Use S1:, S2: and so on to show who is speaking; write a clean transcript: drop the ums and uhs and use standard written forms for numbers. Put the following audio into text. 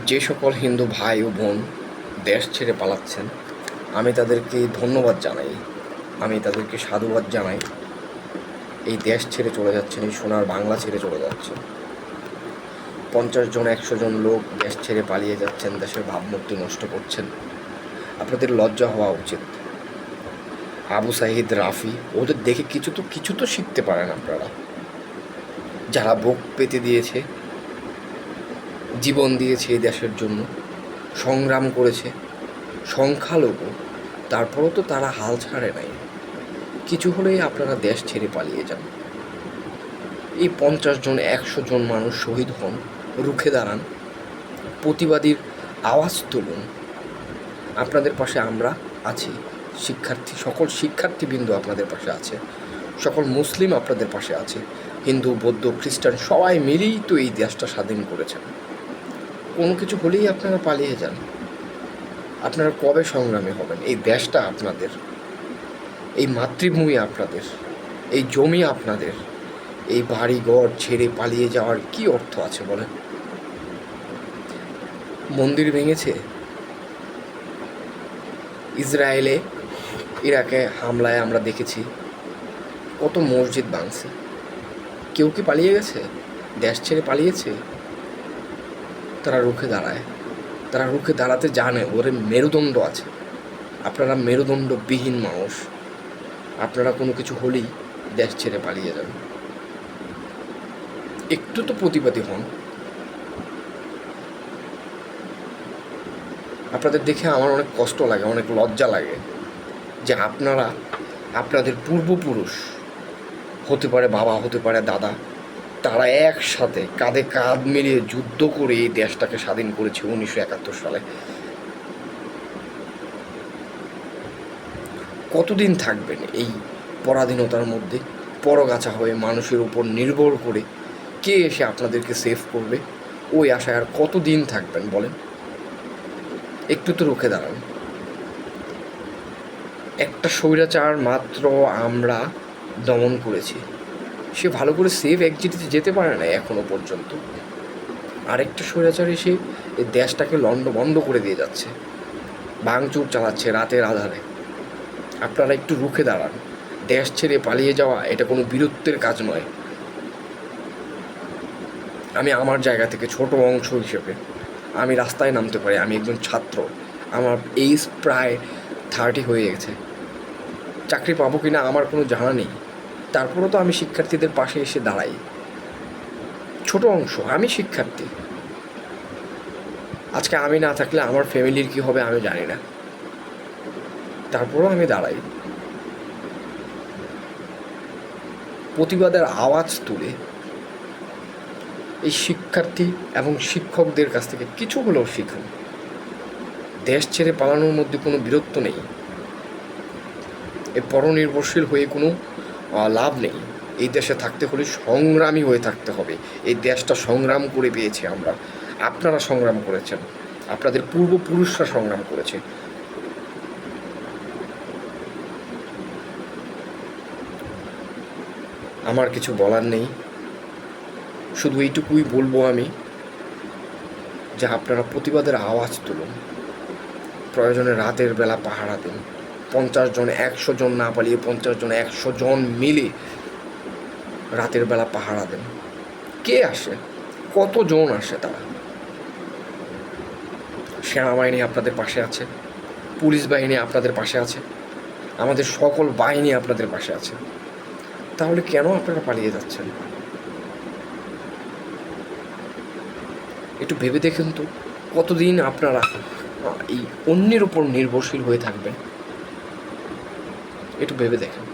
S1: যে সকল হিন্দু ভাই ও বোন দেশ ছেড়ে পালাচ্ছেন, আমি তাদেরকে ধন্যবাদ জানাই, আমি তাদেরকে সাধুবাদ জানাই। এই দেশ ছেড়ে চলে যাচ্ছেন, এই সোনার বাংলা ছেড়ে চলে যাচ্ছেন। 50 জন 100 জন লোক দেশ ছেড়ে পালিয়ে যাচ্ছেন, দেশের ভাবমূর্তি নষ্ট করছেন। আপনাদের লজ্জা হওয়া উচিত। আবু সাহিদ, রাফি, ওদের দেখে কিছু তো শিখতে পারেন আপনারা। যারা বুক পেতে দিয়েছে, জীবন দিয়েছে এই দেশের জন্য, সংগ্রাম করেছে, সংখ্যালঘু, তারপরও তো তারা হাল ছাড়ে নাই। কিছু হলেই আপনারা দেশ ছেড়ে পালিয়ে যান। এই 50 জন 100 জন মানুষ শহীদ হন, রুখে দাঁড়ান, প্রতিবাদীর আওয়াজ তুলুন। আপনাদের পাশে আমরা আছি। সকল শিক্ষার্থীবৃন্দ আপনাদের পাশে আছে, সকল মুসলিম আপনাদের পাশে আছে, হিন্দু, বৌদ্ধ, খ্রিস্টান সবাই মিলেই তো এই দেশটা স্বাধীন করেছেন। কোনো কিছু হলেই আপনারা পালিয়ে যান। আপনারা কবে সংগ্রামী হবেন? এই দেশটা আপনাদের, এই মাতৃভূমি আপনাদের, এই জমি আপনাদের। এই বাড়িঘর ছেড়ে পালিয়ে যাওয়ার কি অর্থ আছে বলেন? মন্দির ভেঙেছে ইসরায়েলে, ইরাকে হামলায় আমরা দেখেছি কত মসজিদ ভাঙছে। কেউ কি পালিয়ে গেছে? দেশ ছেড়ে পালিয়েছে? তারা রুখে দাঁড়ায়, তারা রুখে দাঁড়াতে জানে, ওরে মেরুদণ্ড আছে। আপনারা মেরুদণ্ডবিহীন মানুষ। আপনারা কোনো কিছু হলেই দেশ ছেড়ে পালিয়ে যান। একটু তো প্রতিবাদী হন। আপনাদের দেখে আমার অনেক কষ্ট লাগে, অনেক লজ্জা লাগে যে আপনারা, আপনাদের পূর্বপুরুষ, হতে পারে বাবা, হতে পারে দাদা, তারা একসাথে কাঁধে কাঁধ মিলিয়ে যুদ্ধ করে এই দেশটাকে স্বাধীন করেছে 1971 সালে। কতদিন থাকবেন এই পরাধীনতার মধ্যে, পরগাছা হয়ে মানুষের উপর নির্ভর করে? কে এসে আপনাদেরকে সেভ করবে? ওই আশায় আর কতদিন থাকবেন বলেন? একটু তো রুখে দাঁড়ান। একটা স্বৈরাচার মাত্র আমরা দমন করেছি, সে ভালো করে সেফ এক্সিটে যেতে পারে না এখনো পর্যন্ত। আরেকটা স্বৈরাচার এসে এই দেশটাকে বন্ধ করে দিয়ে যাচ্ছে, ভাঙচুর চালাচ্ছে রাতের আধারে। আপনারা একটু রুখে দাঁড়ান। দেশ ছেড়ে পালিয়ে যাওয়া এটা কোনো বীরত্বের কাজ নয়। আমি আমার জায়গা থেকে ছোট অংশ হিসেবে আমি রাস্তায় নামতে পারি। আমি একজন ছাত্র, আমার এজ প্রায় 30 হয়ে গেছে। চাকরি পাবো কি না আমার কোনো জানা নেই, তারপরেও তো আমি শিক্ষার্থীদের পাশে এসে দাঁড়াই। ছোট অংশ, আমি শিক্ষার্থী। আজকে আমি না থাকলে আমার ফ্যামিলির কী হবে আমি জানি না, তারপরেও আমি দাঁড়াই। প্রতিবাদের আওয়াজ তুলে এই শিক্ষার্থী এবং শিক্ষকদের কাছ থেকে কিছু হলেও শিখুন। দেশ ছেড়ে পালানোর মধ্যে কোনো বীরত্ব নেই। এই পরনির্ভরশীল হয়ে কোনো লাভ নেই। এই দেশে থাকতে হলে সংগ্রামী হয়ে থাকতে হবে। এই দেশটা সংগ্রাম করে পেয়েছি আমরা। আপনারা সংগ্রাম করেছেন, আপনাদের পূর্বপুরুষরা সংগ্রাম করেছে। আমার কিছু বলার নেই, শুধু এইটুকুই বলবো আমি যে আপনারা প্রতিবাদের আওয়াজ তুলুন। প্রয়োজনে রাতের বেলা পাহারা দিন। 50 জন 100 জন না পালিয়ে 50 জন 100 জন মিলে রাতের বেলা পাহারা দেন। কে আসে? কতজন আসে? তারা সেনাবাহিনী আপনাদের পাশে আছে, পুলিশ বাহিনী আপনাদের পাশে আছে, আমাদের সকল বাহিনী আপনাদের পাশে আছে। তাহলে কেন আপনারা পালিয়ে যাচ্ছেন? একটু ভেবে দেখুন তো, কতদিন আপনারা এই অন্যের উপর নির্ভরশীল হয়ে থাকবেন? একটু ভেবে দেখেন।